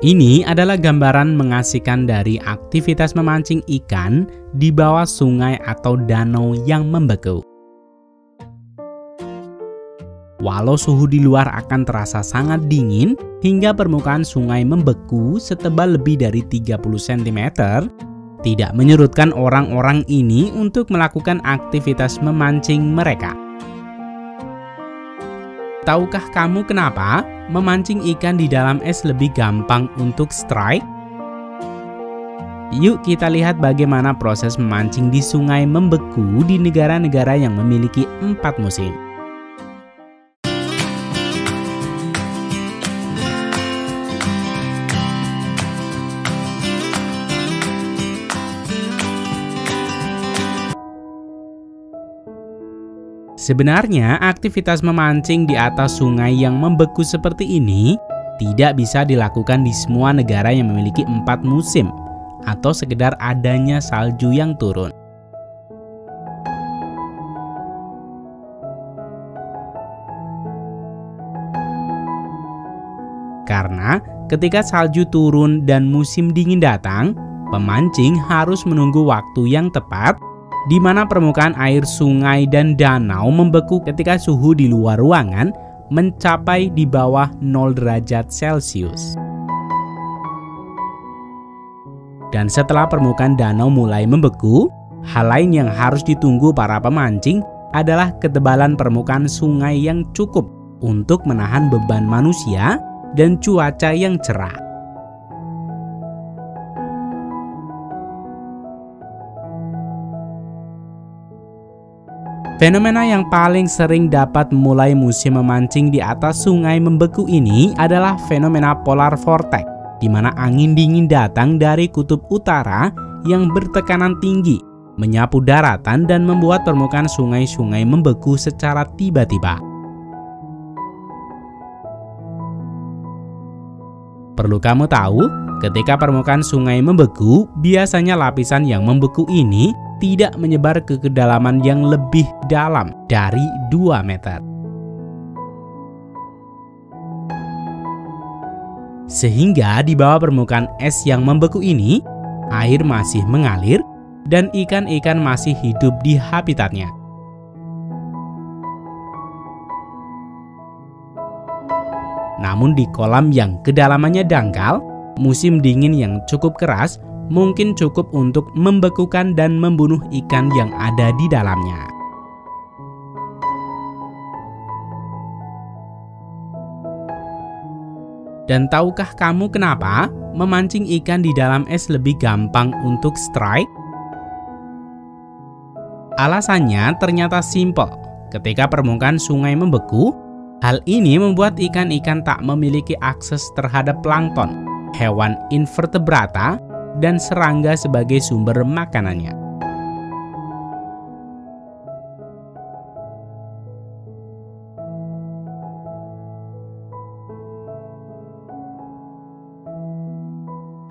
Ini adalah gambaran mengasihkan dari aktivitas memancing ikan di bawah sungai atau danau yang membeku. Walau suhu di luar akan terasa sangat dingin hingga permukaan sungai membeku setebal lebih dari 30 cm, tidak menyurutkan orang-orang ini untuk melakukan aktivitas memancing mereka. Tahukah kamu kenapa memancing ikan di dalam es lebih gampang untuk strike? Yuk kita lihat bagaimana proses memancing di sungai membeku di negara-negara yang memiliki 4 musim. Sebenarnya, aktivitas memancing di atas sungai yang membeku seperti ini tidak bisa dilakukan di semua negara yang memiliki 4 musim atau sekedar adanya salju yang turun. Karena ketika salju turun dan musim dingin datang, pemancing harus menunggu waktu yang tepat di mana permukaan air sungai dan danau membeku ketika suhu di luar ruangan mencapai di bawah 0 derajat Celcius. Dan setelah permukaan danau mulai membeku, hal lain yang harus ditunggu para pemancing adalah ketebalan permukaan sungai yang cukup untuk menahan beban manusia dan cuaca yang cerah. Fenomena yang paling sering dapat memulai musim memancing di atas sungai membeku ini adalah fenomena polar vortex, di mana angin dingin datang dari kutub utara yang bertekanan tinggi, menyapu daratan dan membuat permukaan sungai-sungai membeku secara tiba-tiba. Perlu kamu tahu, ketika permukaan sungai membeku, biasanya lapisan yang membeku ini tidak menyebar ke kedalaman yang lebih dalam dari 2 meter. Sehingga di bawah permukaan es yang membeku ini, air masih mengalir dan ikan-ikan masih hidup di habitatnya. Namun di kolam yang kedalamannya dangkal, musim dingin yang cukup keras mungkin cukup untuk membekukan dan membunuh ikan yang ada di dalamnya. Dan tahukah kamu kenapa memancing ikan di dalam es lebih gampang untuk strike? Alasannya ternyata simpel. Ketika permukaan sungai membeku, hal ini membuat ikan-ikan tak memiliki akses terhadap plankton, hewan invertebrata, dan serangga sebagai sumber makanannya.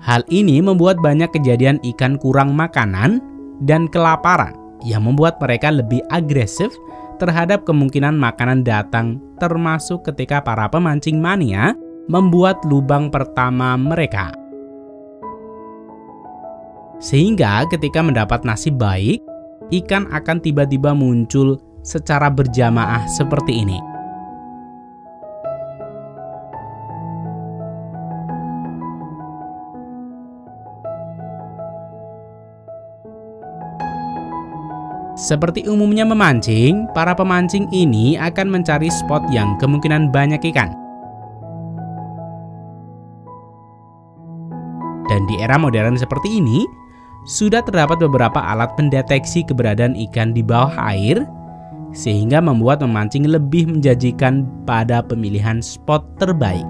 Hal ini membuat banyak kejadian ikan kurang makanan dan kelaparan yang membuat mereka lebih agresif terhadap kemungkinan makanan datang, termasuk ketika para pemancing mania membuat lubang pertama mereka. Sehingga ketika mendapat nasib baik, ikan akan tiba-tiba muncul secara berjamaah seperti ini. Seperti umumnya memancing, para pemancing ini akan mencari spot yang kemungkinan banyak ikan. Dan di era modern seperti ini, sudah terdapat beberapa alat pendeteksi keberadaan ikan di bawah air, sehingga membuat memancing lebih menjanjikan pada pemilihan spot terbaik.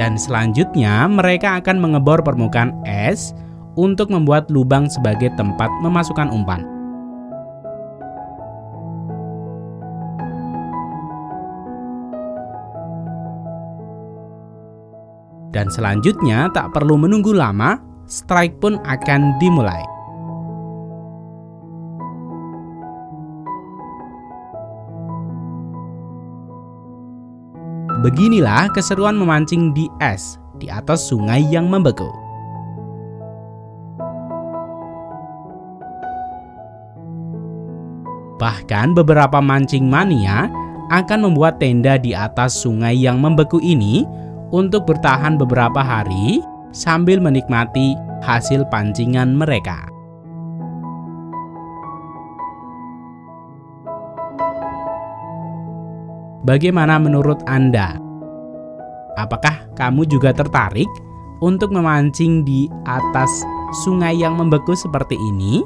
Dan selanjutnya mereka akan mengebor permukaan es untuk membuat lubang sebagai tempat memasukkan umpan. Dan selanjutnya tak perlu menunggu lama, strike pun akan dimulai. Beginilah keseruan memancing di es di atas sungai yang membeku. Bahkan beberapa mancing mania akan membuat tenda di atas sungai yang membeku ini untuk bertahan beberapa hari sambil menikmati hasil pancingan mereka. Bagaimana menurut Anda? Apakah kamu juga tertarik untuk memancing di atas sungai yang membeku seperti ini?